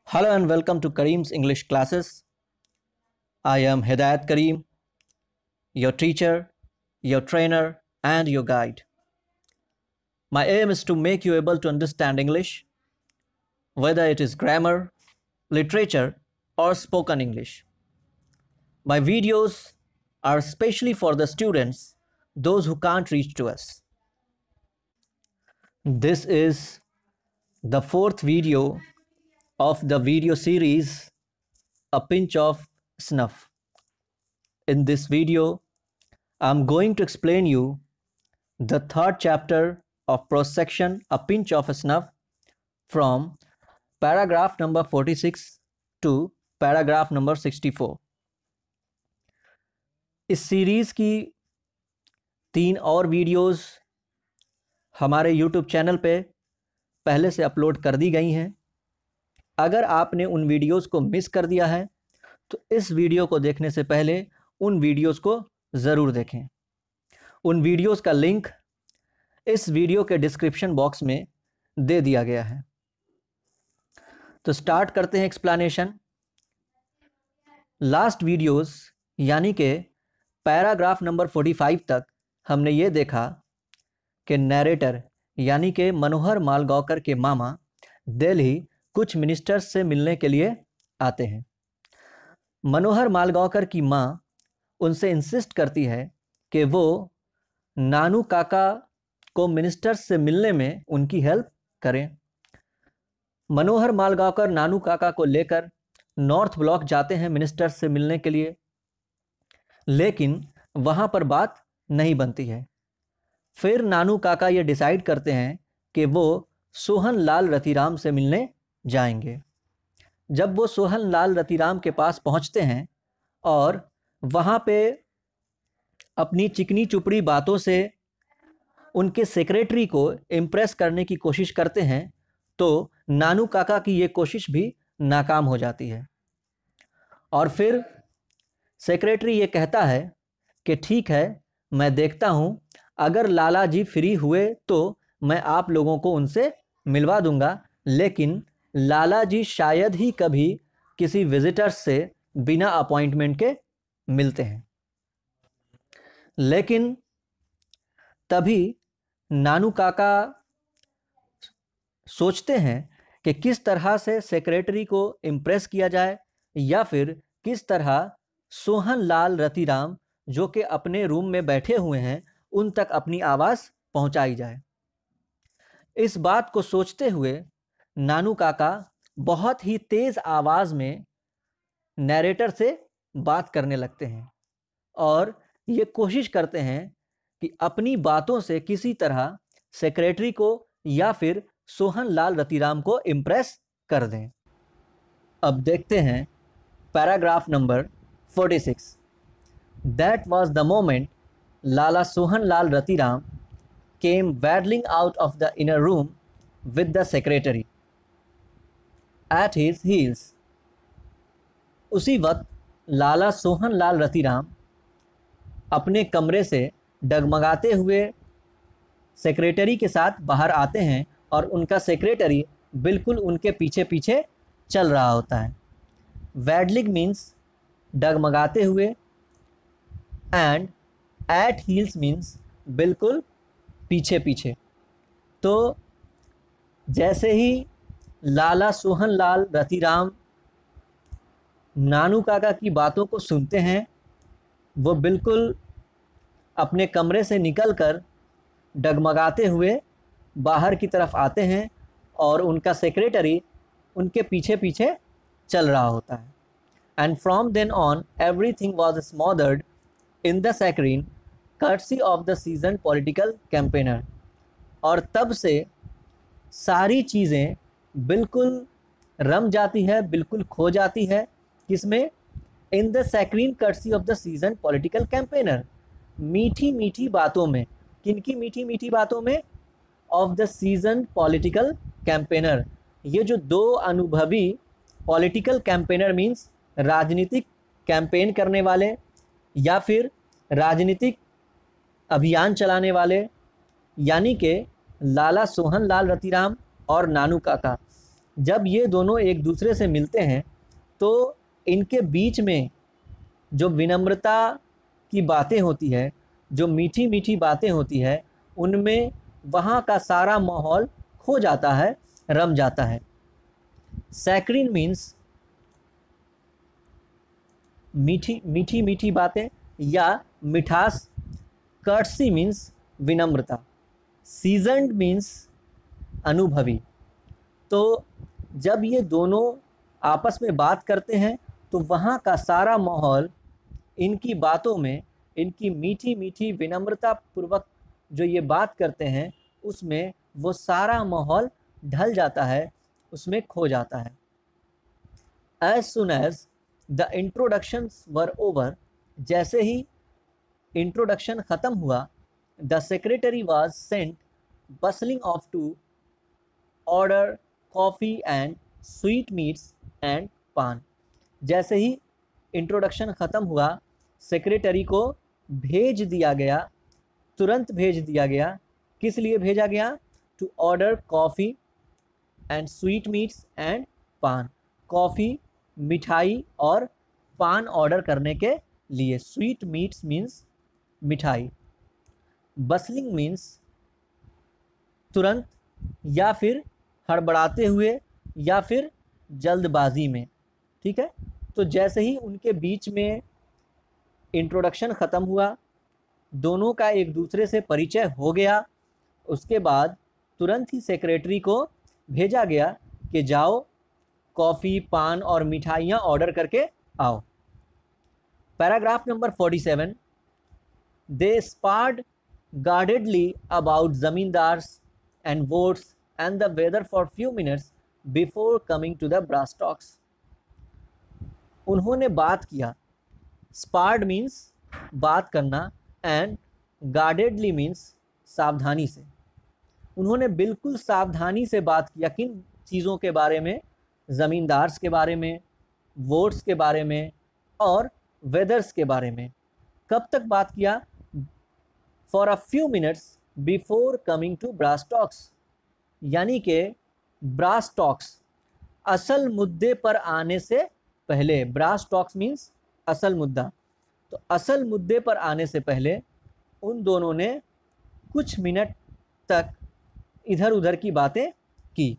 Hello and welcome to Kareem's English classes. I am Hidayat Kareem, your teacher, your trainer, and your guide. My aim is to make you able to understand English, whether it is grammar, literature, or spoken English. My videos are especially for the students, those who can't reach to us. This is the fourth video of the video series, A Pinch of Snuff. In this video, I'm going to explain you the third chapter of prose section, A Pinch of Snuff, from paragraph number 46 to paragraph number 64. इस series की 3 और videos हमारे YouTube channel पे पहले से upload कर दी गई हैं। अगर आपने उन वीडियोस को मिस कर दिया है तो इस वीडियो को देखने से पहले उन वीडियोस को ज़रूर देखें। उन वीडियोस का लिंक इस वीडियो के डिस्क्रिप्शन बॉक्स में दे दिया गया है। तो स्टार्ट करते हैं एक्सप्लेनेशन। लास्ट वीडियोस यानी कि पैराग्राफ नंबर 45 तक हमने ये देखा कि नैरेटर यानी कि मनोहर मालगांवकर के मामा दिल्ली कुछ मिनिस्टर्स से मिलने के लिए आते हैं। मनोहर मालगांवकर की माँ उनसे इंसिस्ट करती है कि वो नानू काका को मिनिस्टर्स से मिलने में उनकी हेल्प करें। मनोहर मालगांवकर नानू काका को लेकर नॉर्थ ब्लॉक जाते हैं मिनिस्टर्स से मिलने के लिए, लेकिन वहाँ पर बात नहीं बनती है। फिर नानू काका ये डिसाइड करते हैं कि वो सोहन लाल रतिराम से मिलने जाएंगे। जब वो सोहन लाल रतिराम के पास पहुँचते हैं और वहाँ पे अपनी चिकनी चुपड़ी बातों से उनके सेक्रेटरी को इम्प्रेस करने की कोशिश करते हैं तो नानू काका की ये कोशिश भी नाकाम हो जाती है। और फिर सेक्रेटरी ये कहता है कि ठीक है, मैं देखता हूँ, अगर लाला जी फ्री हुए तो मैं आप लोगों को उनसे मिलवा दूंगा, लेकिन लाला जी शायद ही कभी किसी विजिटर्स से बिना अपॉइंटमेंट के मिलते हैं। लेकिन तभी नानू काका सोचते हैं कि किस तरह से सेक्रेटरी को इम्प्रेस किया जाए या फिर किस तरह सोहन लाल रतिराम जो कि अपने रूम में बैठे हुए हैं उन तक अपनी आवाज़ पहुंचाई जाए। इस बात को सोचते हुए नानू काका बहुत ही तेज़ आवाज़ में नैरेटर से बात करने लगते हैं और ये कोशिश करते हैं कि अपनी बातों से किसी तरह सेक्रेटरी को या फिर सोहन लाल रतिराम को इम्प्रेस कर दें। अब देखते हैं paragraph number 46। That was the moment Lala Sohan Lal Ratiram came waddling out of the inner room with the secretary at his heels. उसी वक्त लाला सोहन लाल रतिराम अपने कमरे से डगमगाते हुए सेक्रेटरी के साथ बाहर आते हैं और उनका सेक्रेटरी बिल्कुल उनके पीछे पीछे चल रहा होता है। वैडलिंग मीन्स डगमगाते हुए एंड एट हील्स मीन्स बिल्कुल पीछे पीछे। तो जैसे ही लाला सोहन लाल रतिराम नानू काका की बातों को सुनते हैं, वो बिल्कुल अपने कमरे से निकलकर डगमगाते हुए बाहर की तरफ आते हैं और उनका सेक्रेटरी उनके पीछे पीछे चल रहा होता है। And from then on everything was smothered in the saccharine courtesy of the season political campaigner. और तब से सारी चीज़ें बिल्कुल रम जाती है, बिल्कुल खो जाती है। किसमें? In the saccharine courtesy of the season political campaigner, मीठी मीठी बातों में। किनकी मीठी मीठी बातों में? Of the season political campaigner. ये जो 2 अनुभवी पॉलिटिकल कैंपेनर मीन्स राजनीतिक कैंपेन करने वाले या फिर राजनीतिक अभियान चलाने वाले, यानी कि लाला सोहन लाल रतिराम और नानू काका, जब ये दोनों एक दूसरे से मिलते हैं तो इनके बीच में जो विनम्रता की बातें होती है, जो मीठी मीठी बातें होती है, उनमें वहाँ का सारा माहौल खो जाता है, रम जाता है। सैक्रिन मीन्स मीठी मीठी मीठी बातें या मिठास। कर्टसी मीन्स विनम्रता। सीजन्ड मीन्स अनुभवी। तो जब ये दोनों आपस में बात करते हैं तो वहाँ का सारा माहौल इनकी बातों में, इनकी मीठी मीठी विनम्रता पूर्वक जो ये बात करते हैं उसमें वो सारा माहौल ढल जाता है, उसमें खो जाता है। As soon as the introductions were over, जैसे ही इंट्रोडक्शन ख़त्म हुआ, the secretary was sent bustling off to order coffee and sweetmeats and पान। जैसे ही इंट्रोडक्शन ख़त्म हुआ, सेक्रेटरी को भेज दिया गया, तुरंत भेज दिया गया। किस लिए भेजा गया? To order coffee and sweet meats and paan. Coffee, मिठाई और पान ऑर्डर करने के लिए। स्वीट मीट्स मीन्स मिठाई। बसलिंग मीन्स तुरंत या फिर हड़बड़ाते हुए या फिर जल्दबाजी में। ठीक है, तो जैसे ही उनके बीच में इंट्रोडक्शन ख़त्म हुआ, दोनों का एक दूसरे से परिचय हो गया, उसके बाद तुरंत ही सेक्रेटरी को भेजा गया कि जाओ कॉफ़ी, पान और मिठाइयाँ ऑर्डर करके आओ। Paragraph number 47। They spared guardedly about zamindars and votes and the weather for few minutes before coming to the brass talks। उन्होंने बात किया। स्पार्ड मीन्स बात करना एंड गार्डेडली मीन्स सावधानी से। उन्होंने बिल्कुल सावधानी से बात किया। किन चीज़ों के बारे में? ज़मींदार्स के बारे में, वोट्स के बारे में और वेदर्स के बारे में। कब तक बात किया? For a few minutes before coming to brass talks, यानी कि ब्रास टॉक्स असल मुद्दे पर आने से पहले। ब्रास टॉक्स मीन्स असल मुद्दा। तो असल मुद्दे पर आने से पहले उन दोनों ने कुछ मिनट तक इधर उधर की बातें की।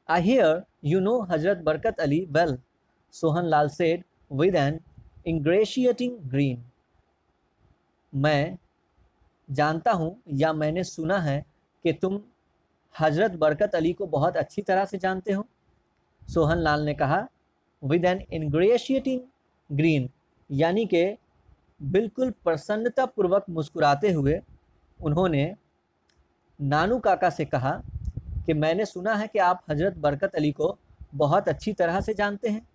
I hear you know Hazrat Barkat Ali well, Sohan Lal said with an ingratiating grin. मैं जानता हूँ या मैंने सुना है कि तुम हजरत बरकत अली को बहुत अच्छी तरह से जानते हो। सोहन लाल ने कहा विद एन इंग्रेशिएटिंग ग्रीन, यानी कि बिल्कुल प्रसन्नतापूर्वक मुस्कुराते हुए उन्होंने नानू काका से कहा कि मैंने सुना है कि आप हजरत बरकत अली को बहुत अच्छी तरह से जानते हैं।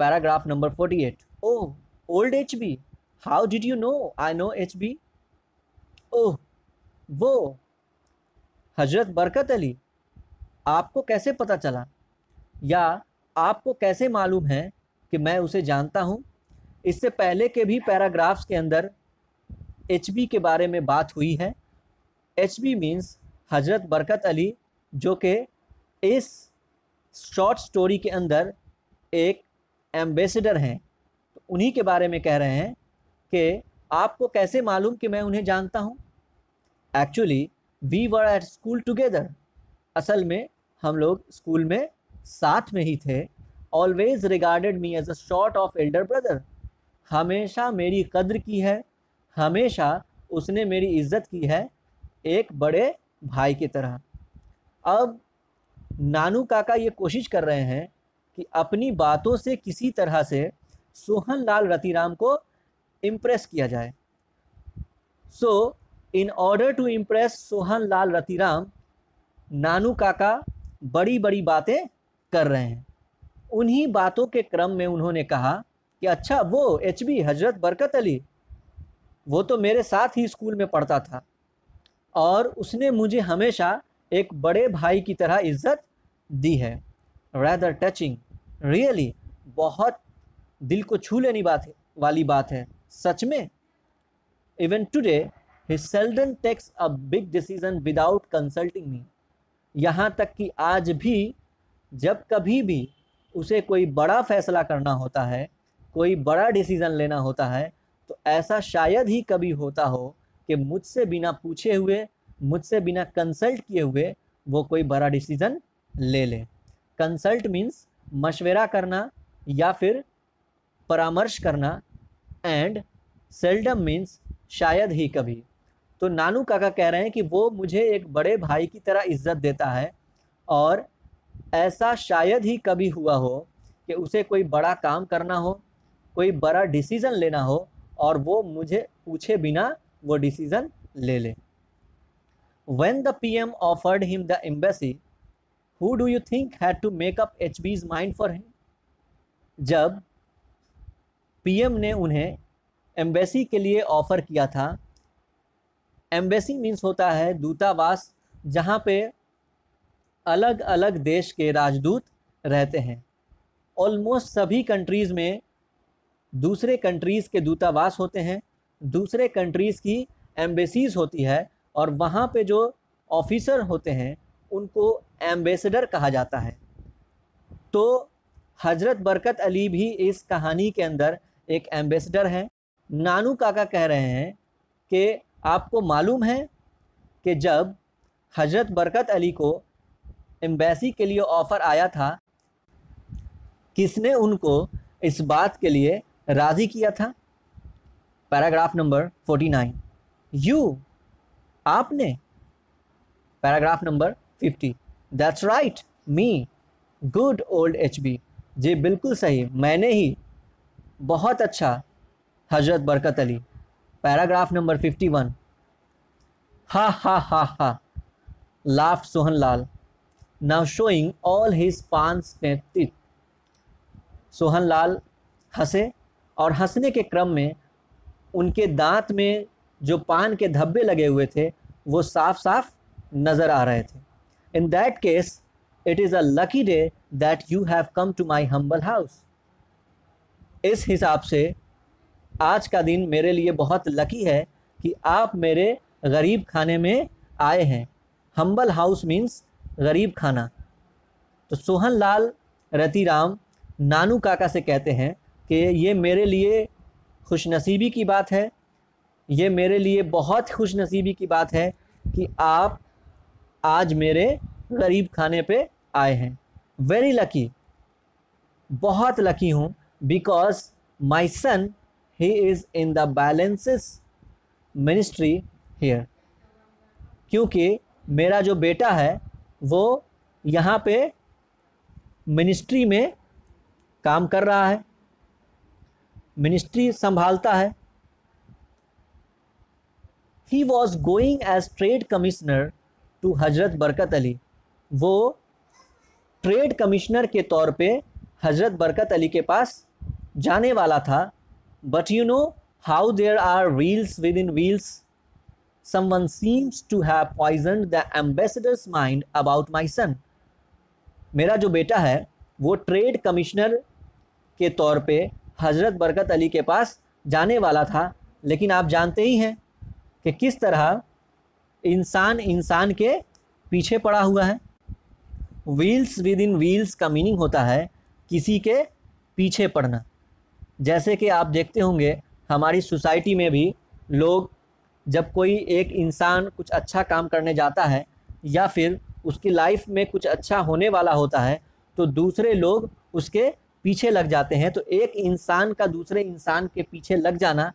Paragraph number 48। Oh old HB, how did you know I know HB? ओह वो हजरत बरकत अली, आपको कैसे पता चला या आपको कैसे मालूम है कि मैं उसे जानता हूँ? इससे पहले के भी पैराग्राफ्स के अंदर HB के बारे में बात हुई है। HB मीन्स हजरत बरकत अली, जो कि इस शॉर्ट स्टोरी के अंदर एक एम्बेसडर हैं। तो उन्हीं के बारे में कह रहे हैं कि आपको कैसे मालूम कि मैं उन्हें जानता हूँ? Actually we were at school together, असल में हम लोग स्कूल में साथ में ही थे। Always regarded me as a sort of elder brother, हमेशा मेरी कद्र की है, हमेशा उसने मेरी इज्जत की है एक बड़े भाई की तरह। अब नानू काका ये कोशिश कर रहे हैं कि अपनी बातों से किसी तरह से सोहन लाल रतिराम को इम्प्रेस किया जाए। So in order to impress Sohan Lal Ratiram, Nanu Kaka बड़ी बड़ी बातें कर रहे हैं। उन्हीं बातों के क्रम में उन्होंने कहा कि अच्छा वो HB हजरत बरकत अली, वो तो मेरे साथ ही स्कूल में पढ़ता था और उसने मुझे हमेशा एक बड़े भाई की तरह इज्जत दी है। रैदर टचिंग, रियली, बहुत दिल को छू लेनी वाली बात है, सच में। Even today he seldom takes a big decision without consulting me, यहाँ तक कि आज भी जब कभी भी उसे कोई बड़ा फैसला करना होता है, कोई बड़ा डिसीज़न लेना होता है, तो ऐसा शायद ही कभी होता हो कि मुझसे बिना पूछे हुए, मुझसे बिना कंसल्ट किए हुए वो कोई बड़ा डिसीज़न ले ले। कंसल्ट मीन्स मशवरा करना या फिर परामर्श करना, एंड सेल्डम मीन्स शायद ही कभी। तो नानू काका कह रहे हैं कि वो मुझे एक बड़े भाई की तरह इज्जत देता है और ऐसा शायद ही कभी हुआ हो कि उसे कोई बड़ा काम करना हो, कोई बड़ा डिसीज़न लेना हो और वो मुझे पूछे बिना वो डिसीज़न ले ले। When the PM offered him the embassy, who do you think had to make up HB's mind for him? जब पीएम ने उन्हें एम्बेसी के लिए ऑफ़र किया था, एम्बेसी मीन्स होता है दूतावास, जहाँ पे अलग अलग देश के राजदूत रहते हैं। ऑलमोस्ट सभी कंट्रीज़ में दूसरे कंट्रीज़ के दूतावास होते हैं, दूसरे कंट्रीज़ की एम्बेसीज़ होती है और वहाँ पे जो ऑफिसर होते हैं उनको एम्बेसडर कहा जाता है। तो हज़रत बरकत अली भी इस कहानी के अंदर एक एम्बेसडर हैं। नानू काका कह रहे हैं कि आपको मालूम है कि जब हज़रत बरकत अली को एम्बेसी के लिए ऑफ़र आया था, किसने उनको इस बात के लिए राज़ी किया था? पैराग्राफ नंबर 49, यू, आपने। Paragraph number 50, that's right, me, good old HB, जी बिल्कुल सही, मैंने ही, बहुत अच्छा हज़रत बरकत अली। पैराग्राफ नंबर 51, हा हा हा हा, laughed Sohan Lal, now showing all his पान स्नेक टीथ। सोहन लाल हंसे और हंसने के क्रम में उनके दांत में जो पान के धब्बे लगे हुए थे वो साफ साफ नज़र आ रहे थे। In that case it is a lucky day that you have come to my humble house. इस हिसाब से आज का दिन मेरे लिए बहुत लकी है कि आप मेरे गरीब खाने में आए हैं। हम्बल हाउस मीन्स गरीब खाना। तो सोहन लाल रतिराम नानू काका से कहते हैं कि ये मेरे लिए खुशनसीबी की बात है, ये मेरे लिए बहुत खुशनसीबी की बात है कि आप आज मेरे गरीब खाने पे आए हैं। वेरी लकी, बहुत लकी हूँ, because my son he is in the balances ministry here, क्योंकि मेरा जो बेटा है वो यहाँ पे मिनिस्ट्री में काम कर रहा है, मिनिस्ट्री संभालता है। He was going as trade commissioner to Hazrat Barkat Ali, वो ट्रेड कमिश्नर के तौर पे हज़रत बरकत अली के पास जाने वाला था। But you know how there are wheels within wheels, someone seems to have poisoned the ambassador's mind about my son। मेरा जो बेटा है वो ट्रेड कमिश्नर के तौर पे हज़रत बरकत अली के पास जाने वाला था, लेकिन आप जानते ही हैं कि किस तरह इंसान इंसान के पीछे पड़ा हुआ है। व्हील्स विद इन व्हील्स का मीनिंग होता है किसी के पीछे पड़ना। जैसे कि आप देखते होंगे हमारी सोसाइटी में भी लोग, जब कोई एक इंसान कुछ अच्छा काम करने जाता है या फिर उसकी लाइफ में कुछ अच्छा होने वाला होता है तो दूसरे लोग उसके पीछे लग जाते हैं। तो एक इंसान का दूसरे इंसान के पीछे लग जाना,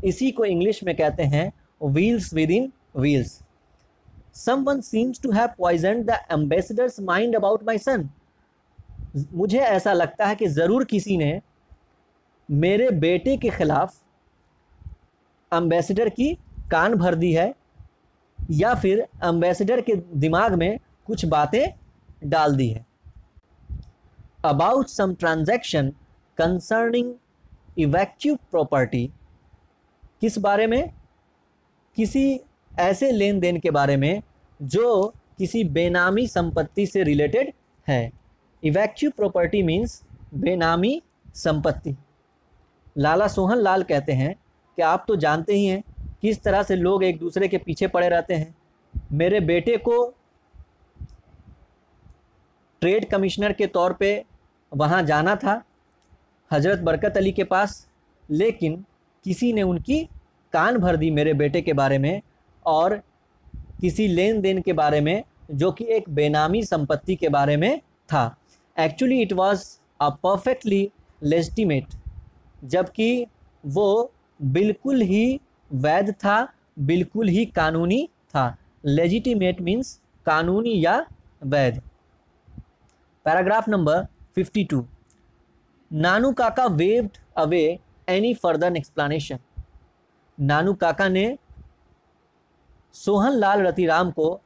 इसी को इंग्लिश में कहते हैं wheels within wheels. Someone seems to have poisoned the ambassador's mind about my son। मुझे ऐसा लगता है कि ज़रूर किसी ने मेरे बेटे के ख़िलाफ़ एम्बेसडर की कान भर दी है या फिर एम्बेसडर के दिमाग में कुछ बातें डाल दी है। About some transaction concerning evacuee property, किस बारे में? किसी ऐसे लेन देन के बारे में जो किसी बेनामी संपत्ति से रिलेटेड है। इवैक्यू प्रॉपर्टी मीन्स बेनामी संपत्ति। लाला सोहन लाल कहते हैं कि आप तो जानते ही हैं किस तरह से लोग एक दूसरे के पीछे पड़े रहते हैं। मेरे बेटे को ट्रेड कमिश्नर के तौर पे वहाँ जाना था हज़रत बरकत अली के पास, लेकिन किसी ने उनकी कान भर दी मेरे बेटे के बारे में और किसी लेन देन के बारे में जो कि एक बेनामी संपत्ति के बारे में था। Actually it was a perfectly legitimate, जबकि वो बिल्कुल ही वैध था, बिल्कुल ही कानूनी था। लेजिटिमेट मीन्स कानूनी या वैध। Paragraph number 52। Nanu Kaka waved away any further explanation. Nanu Kaka ने सोहन लाल रतिराम को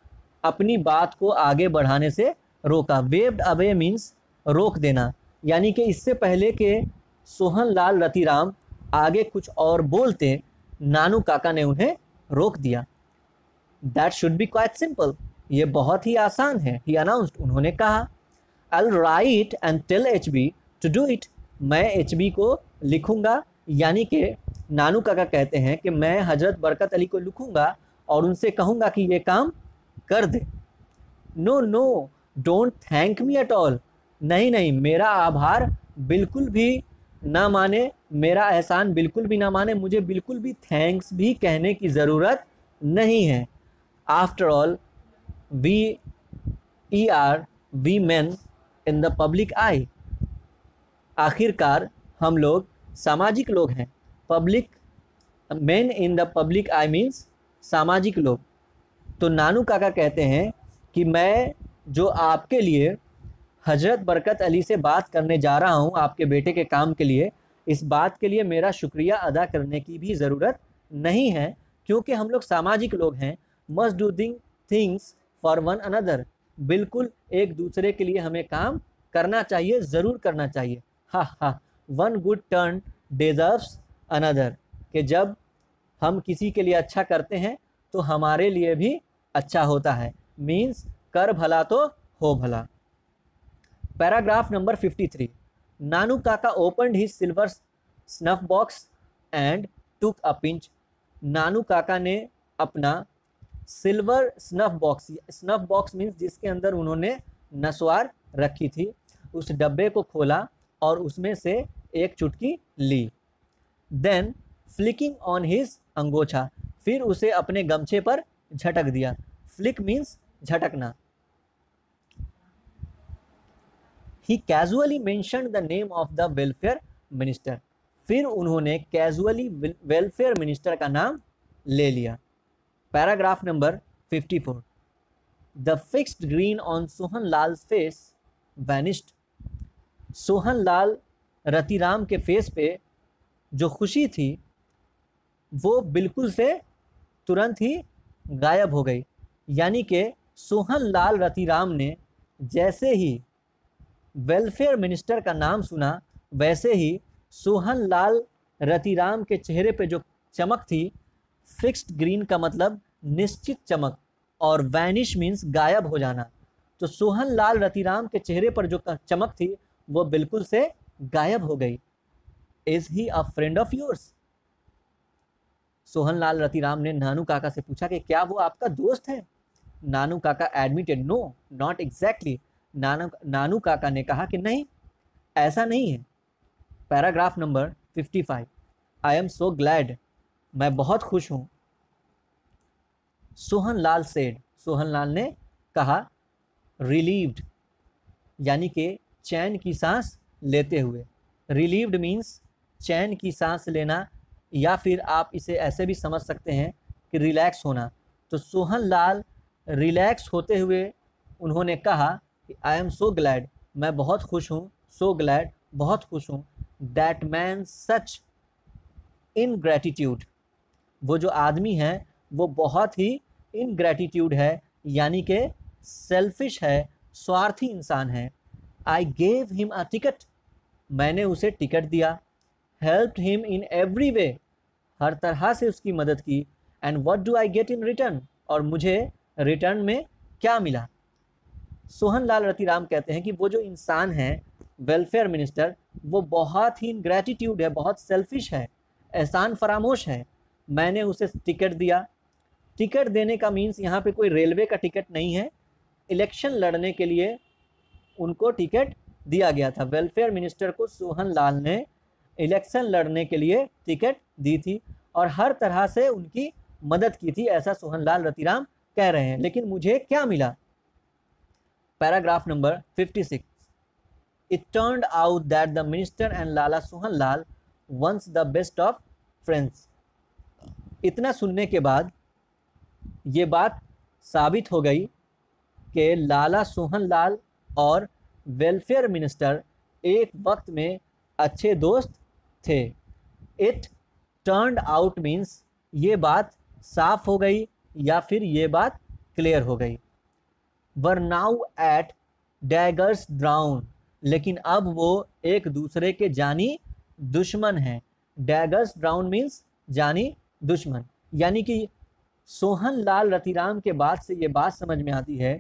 अपनी बात को आगे बढ़ाने से रोका। वेव्ड अवे मीन्स रोक देना, यानी कि इससे पहले कि सोहन लाल रतिराम आगे कुछ और बोलते, नानू काका ने उन्हें रोक दिया। That should be quite simple, ये बहुत ही आसान है। ही अनाउंस्ड, उन्होंने कहा। I will write and tell HB to do it, मैं HB को लिखूंगा, यानी कि नानू काका कहते हैं कि मैं हजरत बरकत अली को लिखूंगा और उनसे कहूंगा कि ये काम कर दे। No no don't thank me at all, नहीं नहीं, मेरा आभार बिल्कुल भी ना माने, मेरा एहसान बिल्कुल भी ना माने, मुझे बिल्कुल भी थैंक्स भी कहने की ज़रूरत नहीं है। After all we men in the public eye, आखिरकार हम लोग सामाजिक लोग हैं। Public, men in the public eye means सामाजिक लोग। तो नानू काका कहते हैं कि मैं जो आपके लिए हजरत बरकत अली से बात करने जा रहा हूँ आपके बेटे के काम के लिए, इस बात के लिए मेरा शुक्रिया अदा करने की भी ज़रूरत नहीं है, क्योंकि हम लोग सामाजिक लोग हैं। Must do things for one another, बिल्कुल एक दूसरे के लिए हमें काम करना चाहिए, ज़रूर करना चाहिए। हा, one good turn deserves another, कि जब हम किसी के लिए अच्छा करते हैं तो हमारे लिए भी अच्छा होता है। मीन्स कर भला तो हो भला। Paragraph number 53। Nanu Kaka opened his silver snuff box and took a pinch. Nanu Kaka ने अपना सिल्वर स्नफ बॉक्स मीन्स जिसके अंदर उन्होंने नसवार रखी थी, उस डब्बे को खोला और उसमें से एक चुटकी ली। देन फ्लिकिंग ऑन हिज अंगोछा, फिर उसे अपने गमछे पर झटक दिया। फ्लिक मीन्स झटकना। He casually mentioned the name of the welfare minister, फिर उन्होंने कैजुअली वेलफेयर मिनिस्टर का नाम ले लिया। Paragraph number 54। The fixed grin on Sohan Lal face vanished, Sohan Lal Ratiram के फेस पे जो खुशी थी वो बिल्कुल से तुरंत ही गायब हो गई। यानी कि सोहन लाल रतिराम ने जैसे ही वेलफेयर मिनिस्टर का नाम सुना, वैसे ही सोहन लाल रतिराम के चेहरे पे जो चमक थी, फिक्स्ड ग्रीन का मतलब निश्चित चमक, और वैनिश मीन्स गायब हो जाना। तो सोहन लाल रतिराम के चेहरे पर जो चमक थी वो बिल्कुल से गायब हो गई। Is he a friend of yours, Sohan Lal Ratiram ने नानू काका से पूछा कि क्या वो आपका दोस्त है। नानू काका एडमिटेड, नो नॉट एग्जैक्टली, नानू काका ने कहा कि नहीं, ऐसा नहीं है। Paragraph number 55। I am so glad, मैं बहुत खुश हूँ। सोहन लाल सेड, सोहन लाल ने कहा। रिलीव्ड यानी कि चैन की सांस लेते हुए। रिलीव्ड मीन्स चैन की सांस लेना, या फिर आप इसे ऐसे भी समझ सकते हैं कि रिलैक्स होना। तो सोहन लाल रिलैक्स होते हुए उन्होंने कहा कि आई एम सो ग्लैड, मैं बहुत खुश हूँ। सो ग्लैड, बहुत खुश हूँ। दैट मैन सच इनग्रैटिट्यूड, वो जो आदमी है वो बहुत ही इनग्रैटिट्यूड है, यानी कि सेल्फिश है, स्वार्थी इंसान है। I gave him a ticket, मैंने उसे टिकट दिया। Helped him in every way, हर तरह से उसकी मदद की। And what do I get in return, और मुझे रिटर्न में क्या मिला। सोहन लाल रतिराम कहते हैं कि वो जो इंसान है वेलफेयर मिनिस्टर, वो बहुत ही इनग्रैटिट्यूड है, बहुत सेल्फिश है, एहसान फरामोश है। मैंने उसे टिकट दिया। टिकट देने का मीन्स यहाँ पे कोई रेलवे का टिकट नहीं है। इलेक्शन लड़ने के लिए उनको टिकट दिया गया था। वेलफेयर मिनिस्टर को सोहन लाल ने इलेक्शन लड़ने के लिए टिकट दी थी और हर तरह से उनकी मदद की थी, ऐसा सोहन लाल रतिराम कह रहे हैं। लेकिन मुझे क्या मिला? Paragraph number 56, it turned out that the minister and Lala Sohan Lal once the best of friends. इतना सुनने के बाद ये बात साबित हो गई कि लाला सोहन लाल और वेलफेयर मिनिस्टर एक वक्त में अच्छे दोस्त थे। इट टर्न्ड आउट मीन्स ये बात साफ हो गई या फिर ये बात क्लियर हो गई। Were now at daggers drown, लेकिन अब वो एक दूसरे के जानी दुश्मन हैं। डैगर्स ड्राउन मीन्स जानी दुश्मन, यानी कि सोहन लाल रतिराम के बाद से ये बात समझ में आती है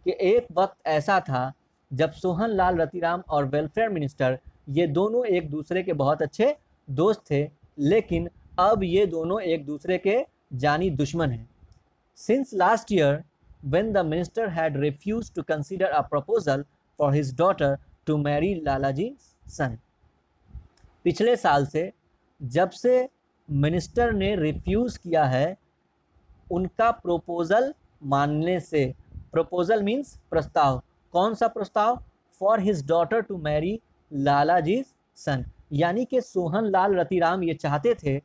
कि एक वक्त ऐसा था जब सोहन लाल रतिराम और वेलफेयर मिनिस्टर ये दोनों एक दूसरे के बहुत अच्छे दोस्त थे, लेकिन अब ये दोनों एक दूसरे के जानी दुश्मन हैं। Since last year when the minister had refused to consider a proposal for his daughter to marry लालाजी's son, पिछले साल से जब से मिनिस्टर ने रिफ्यूज़ किया है उनका प्रोपोज़ल मानने से। प्रोपोज़ल मीन्स प्रस्ताव। कौन सा प्रस्ताव? For his daughter to marry Lalaji's son, यानी कि सोहन लाल रतिराम ये चाहते थे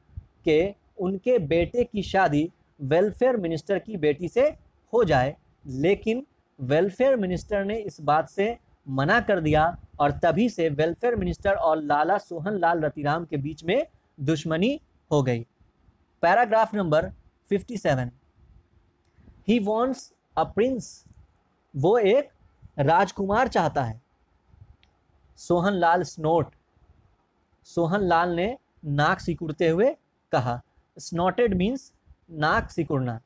कि उनके बेटे की शादी वेलफेयर मिनिस्टर की बेटी से हो जाए, लेकिन वेलफेयर मिनिस्टर ने इस बात से मना कर दिया और तभी से वेलफेयर मिनिस्टर और लाला सोहन लाल रतिराम के बीच में दुश्मनी हो गई। Paragraph number 57, he wants a prince, वो एक राजकुमार चाहता है। सोहन लाल स्नोट, सोहन लाल ने नाक सिकुड़ते हुए कहा। स्नॉटेड मीन्स नाक सिकुड़ना,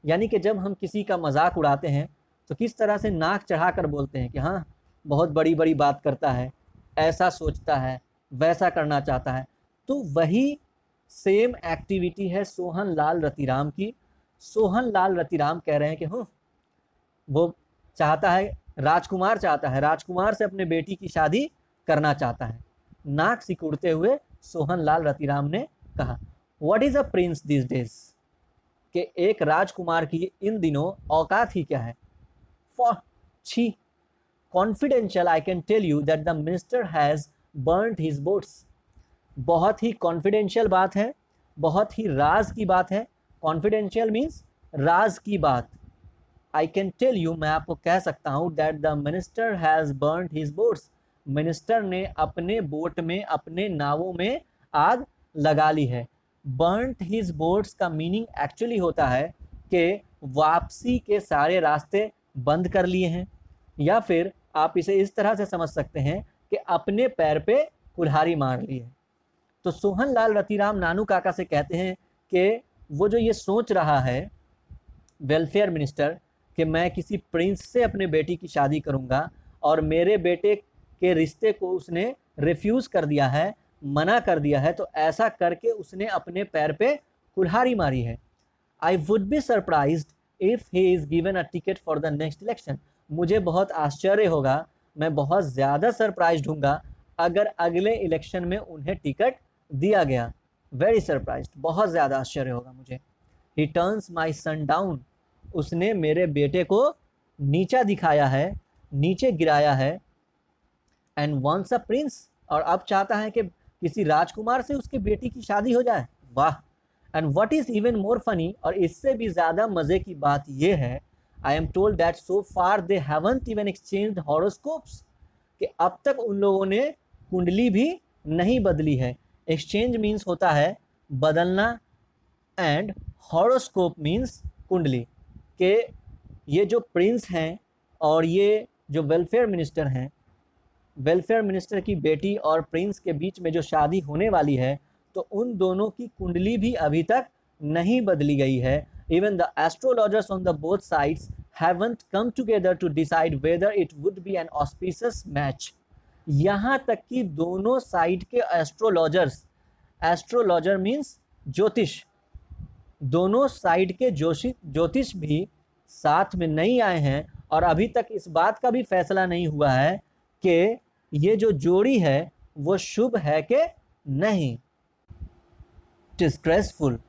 यानी कि जब हम किसी का मजाक उड़ाते हैं तो किस तरह से नाक चढ़ाकर बोलते हैं कि हाँ बहुत बड़ी बड़ी बात करता है, ऐसा सोचता है, वैसा करना चाहता है। तो वही सेम एक्टिविटी है सोहन लाल रतिराम की। सोहन लाल रतिराम कह रहे हैं कि वो चाहता है, राजकुमार चाहता है, राजकुमार से अपने बेटी की शादी करना चाहता है। नाक सिकुड़ते हुए सोहन लाल रतिराम ने कहा, what is a prince this days, कि एक राजकुमार की इन दिनों औकात ही क्या है। फॉर छी confidential I can tell you that the minister has burned his boats. बहुत ही कॉन्फिडेंशियल बात है, बहुत ही राज की बात है। कॉन्फिडेंशियल मीन्स राज की बात। आई कैन टेल यू, मैं आपको कह सकता हूँ, that the minister has burned his boats, minister ने अपने बोट में, अपने नावों में आग लगा ली है। बर्न्ट हिज बोट्स का मीनिंग एक्चुअली होता है कि वापसी के सारे रास्ते बंद कर लिए हैं, या फिर आप इसे इस तरह से समझ सकते हैं कि अपने पैर पे कुल्हाड़ी मार ली है। तो सोहन लाल रतिराम नानू काका से कहते हैं कि वो जो ये सोच रहा है वेलफेयर मिनिस्टर कि मैं किसी प्रिंस से अपने बेटी की शादी करूंगा और मेरे बेटे के रिश्ते को उसने रिफ्यूज़ कर दिया है, मना कर दिया है, तो ऐसा करके उसने अपने पैर पे कुल्हाड़ी मारी है। I would be surprised if he is given a ticket for the next election, मुझे बहुत आश्चर्य होगा, मैं बहुत ज़्यादा सरप्राइज्ड हूँगा अगर अगले इलेक्शन में उन्हें टिकट दिया गया। वेरी सरप्राइज्ड, बहुत ज़्यादा आश्चर्य होगा मुझे। ही टर्न्स माई सन डाउन, उसने मेरे बेटे को नीचा दिखाया है, नीचे गिराया है। एंड वॉन्ट्स अ प्रिंस, और अब चाहता है कि किसी राजकुमार से उसकी बेटी की शादी हो जाए। वाह! And what is even more funny, और इससे भी ज़्यादा मज़े की बात यह है, I am told that so far they haven't even exchanged horoscopes, कि अब तक उन लोगों ने कुंडली भी नहीं बदली है। एक्सचेंज मीन्स होता है बदलना, एंड हॉरोस्कोप मीन्स कुंडली। के ये जो प्रिंस हैं और ये जो वेलफेयर मिनिस्टर हैं, वेलफेयर मिनिस्टर की बेटी और प्रिंस के बीच में जो शादी होने वाली है, तो उन दोनों की कुंडली भी अभी तक नहीं बदली गई है। Even the astrologers on the both sides haven't come together to decide whether it would be an auspicious match. यहाँ तक कि दोनों साइड के एस्ट्रोलॉजर्स, एस्ट्रोलॉजर मीन्स ज्योतिष, दोनों साइड के ज्योतिष भी साथ में नहीं आए हैं और अभी तक इस बात का भी फैसला नहीं हुआ है कि ये जो जोड़ी है वो शुभ है कि नहीं। डिस्ग्रेसफुल,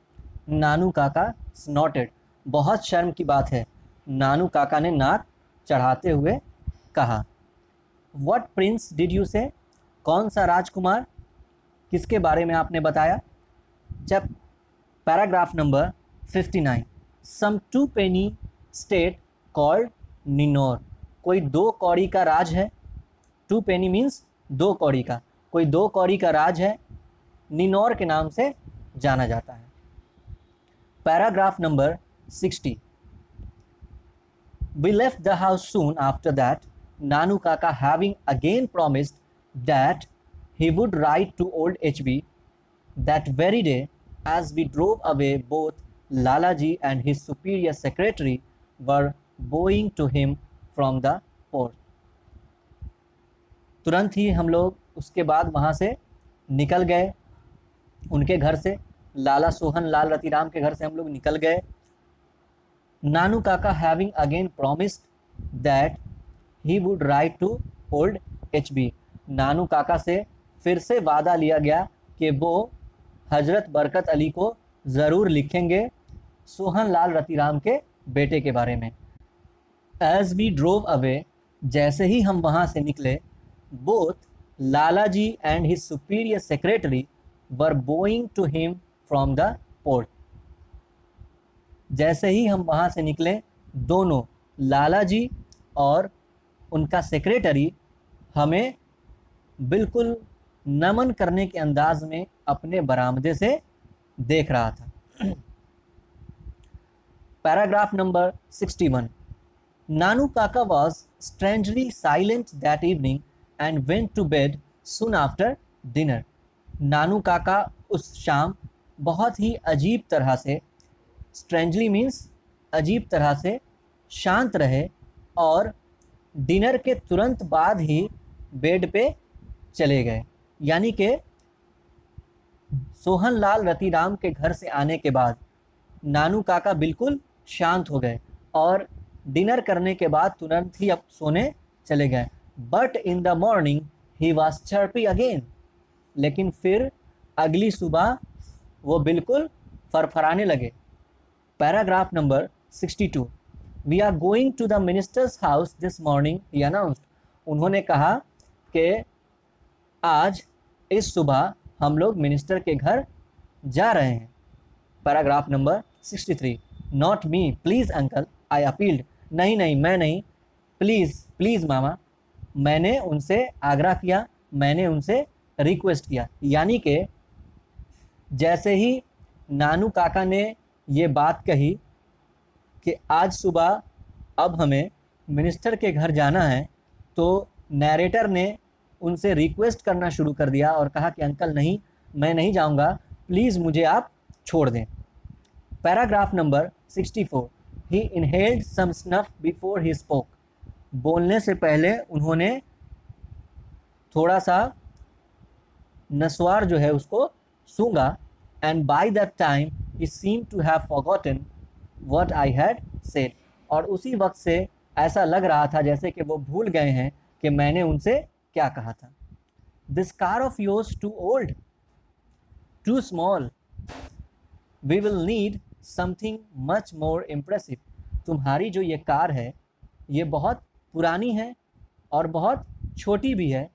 नानू काका स्नॉटेड, बहुत शर्म की बात है, नानू काका ने नाक चढ़ाते हुए कहा। व्हाट प्रिंस डिड यू से, कौन सा राजकुमार, किसके बारे में आपने बताया। जब पैराग्राफ नंबर 59, सम 2 पेनी स्टेट कॉल्ड निनोर, कोई 2 कौड़ी का राज है। 2 पेनी मीन्स 2 कौड़ी का, कोई 2 कौड़ी का राज है, निनोर के नाम से जाना जाता है। Paragraph number 60, we left the house soon after that, Nanu Kaka having again promised that he would write to old HB. That very day, as we drove away, both Lalaji and his superior secretary were bowing to him from the porch. तुरंत ही हम लोग उसके बाद वहाँ से निकल गए, उनके घर से, लाला सोहन लाल रतिराम के घर से हम लोग निकल गए। Nanu Kaka having again promised that he would write to old HB, Nanu Kaka से फिर से वादा लिया गया कि वो हजरत बरकत अली को ज़रूर लिखेंगे सोहन लाल रतिराम के बेटे के बारे में। एज वी ड्रोव अवे, जैसे ही हम वहाँ से निकले, both Lala ji and his superior secretary were bowing to him from the port, जैसे ही हम वहाँ से निकले, दोनों लाला जी और उनका सेक्रेटरी हमें बिल्कुल नमन करने के अंदाज में अपने बरामदे से देख रहा था। Paragraph number 61, Nanu Kaka was strangely silent that evening and went to bed soon after dinner, Nanu Kaka उस शाम बहुत ही अजीब तरह से, स्ट्रेंजली मीन्स अजीब तरह से, शांत रहे और डिनर के तुरंत बाद ही बेड पे चले गए। यानी कि सोहन लाल रतिराम के घर से आने के बाद नानू काका बिल्कुल शांत हो गए और डिनर करने के बाद तुरंत ही अब सोने चले गए। But in the morning he was chirpy again, लेकिन फिर अगली सुबह वो बिल्कुल फरफराने लगे। Paragraph number 62, we are going to the minister's house this morning, he announced, उन्होंने कहा कि आज इस सुबह हम लोग मिनिस्टर के घर जा रहे हैं। Paragraph number 63, not me please uncle I appealed, नहीं नहीं मैं नहीं, प्लीज़ प्लीज़ मामा, मैंने उनसे आग्रह किया, मैंने उनसे रिक्वेस्ट किया। यानी कि जैसे ही नानू काका ने ये बात कही कि आज सुबह अब हमें मिनिस्टर के घर जाना है, तो नैरेटर ने उनसे रिक्वेस्ट करना शुरू कर दिया और कहा कि अंकल नहीं, मैं नहीं जाऊंगा, प्लीज़ मुझे आप छोड़ दें। Paragraph number 64, he inhaled some snuff before he spoke, बोलने से पहले उन्होंने थोड़ा सा नस्वार जो है उसको सूंघा। And by that time he seem to have forgotten what I had said, और उसी वक्त से ऐसा लग रहा था जैसे कि वो भूल गए हैं कि मैंने उनसे क्या कहा था। This car of yours too old, too small, we will need something much more impressive, तुम्हारी जो ये कार है ये बहुत पुरानी है और बहुत छोटी भी है,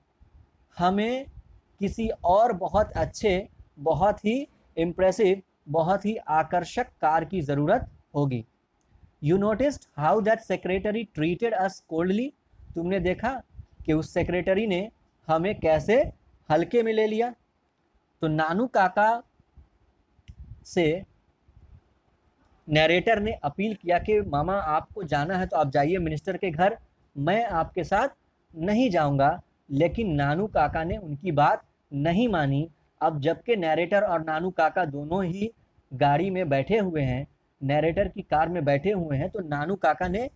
हमें किसी और बहुत अच्छे, बहुत ही इम्प्रेसिव, बहुत ही आकर्षक कार की ज़रूरत होगी। You noticed how that secretary treated us coldly, तुमने देखा कि उस सेक्रेटरी ने हमें कैसे हल्के में ले लिया। तो नानू काका से नैरेटर ने अपील किया कि मामा आपको जाना है तो आप जाइए मिनिस्टर के घर, मैं आपके साथ नहीं जाऊंगा। लेकिन नानू काका ने उनकी बात नहीं मानी। अब जबकि नैरेटर और नानू काका दोनों ही गाड़ी में बैठे हुए हैं, नैरेटर की कार में बैठे हुए हैं, तो नानू काका ने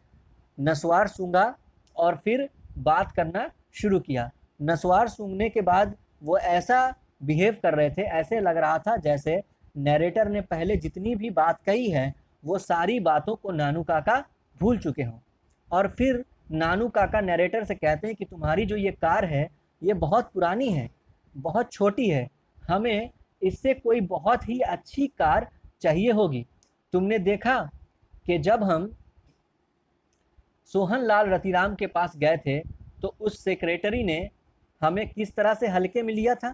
नस्वार सूंघा और फिर बात करना शुरू किया। नस्वार सूंघने के बाद वो ऐसा बिहेव कर रहे थे, ऐसे लग रहा था जैसे नैरेटर ने पहले जितनी भी बात कही है वो सारी बातों को नानू काका भूल चुके हों। और फिर नानू काका नरेटर से कहते हैं कि तुम्हारी जो ये कार है ये बहुत पुरानी है, बहुत छोटी है, हमें इससे कोई बहुत ही अच्छी कार चाहिए होगी। तुमने देखा कि जब हम सोहन लाल रतिराम के पास गए थे तो उस सेक्रेटरी ने हमें किस तरह से हल्के में लिया था।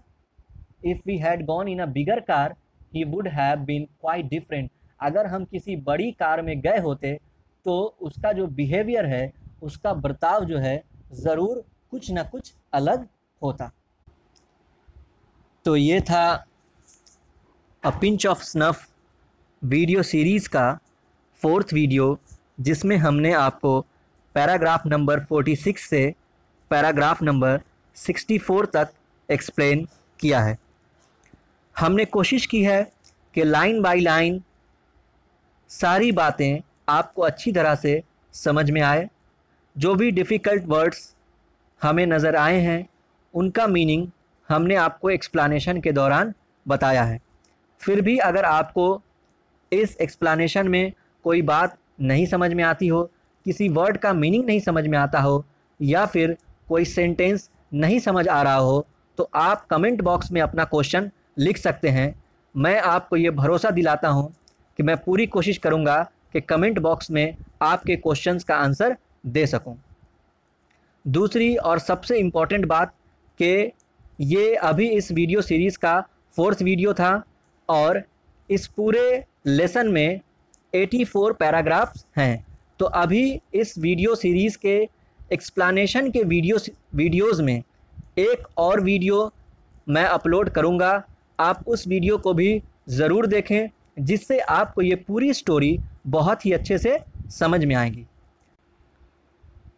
If we had gone in a bigger car he would have been quite different. अगर हम किसी बड़ी कार में गए होते तो उसका जो बिहेवियर है, उसका बर्ताव जो है, ज़रूर कुछ ना कुछ अलग होता। तो ये था a pinch of snuff video series का 4th वीडियो, जिसमें हमने आपको पैराग्राफ नंबर 46 से पैराग्राफ नंबर 64 तक एक्सप्लेन किया है। हमने कोशिश की है कि लाइन बाय लाइन सारी बातें आपको अच्छी तरह से समझ में आए। जो भी डिफ़िकल्ट वर्ड्स हमें नज़र आए हैं उनका मीनिंग हमने आपको एक्सप्लेनेशन के दौरान बताया है। फिर भी अगर आपको इस एक्सप्लेनेशन में कोई बात नहीं समझ में आती हो, किसी वर्ड का मीनिंग नहीं समझ में आता हो, या फिर कोई सेंटेंस नहीं समझ आ रहा हो, तो आप कमेंट बॉक्स में अपना क्वेश्चन लिख सकते हैं। मैं आपको ये भरोसा दिलाता हूँ कि मैं पूरी कोशिश करूँगा कि कमेंट बॉक्स में आपके क्वेश्चंस का आंसर दे सकूँ। दूसरी और सबसे इम्पॉर्टेंट बात कि ये अभी इस वीडियो सीरीज़ का 4th वीडियो था और इस पूरे लेसन में 84 पैराग्राफ्स हैं। तो अभी इस वीडियो सीरीज़ के एक्सप्लेनेशन के वीडियोज़ में एक और वीडियो मैं अपलोड करूँगा। आप उस वीडियो को भी ज़रूर देखें, जिससे आपको ये पूरी स्टोरी बहुत ही अच्छे से समझ में आएगी।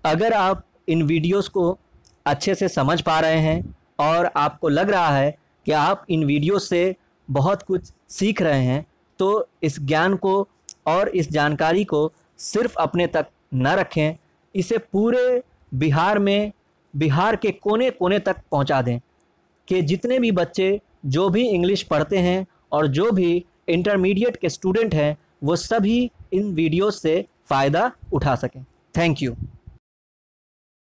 अगर आप इन वीडियोस को अच्छे से समझ पा रहे हैं और आपको लग रहा है कि आप इन वीडियोस से बहुत कुछ सीख रहे हैं, तो इस ज्ञान को और इस जानकारी को सिर्फ अपने तक न रखें, इसे पूरे बिहार में, बिहार के कोने कोने तक पहुंचा दें कि जितने भी बच्चे जो भी इंग्लिश पढ़ते हैं और जो भी इंटरमीडिएट के स्टूडेंट हैं, वो सभी इन वीडियोस से फ़ायदा उठा सकें। Thank you.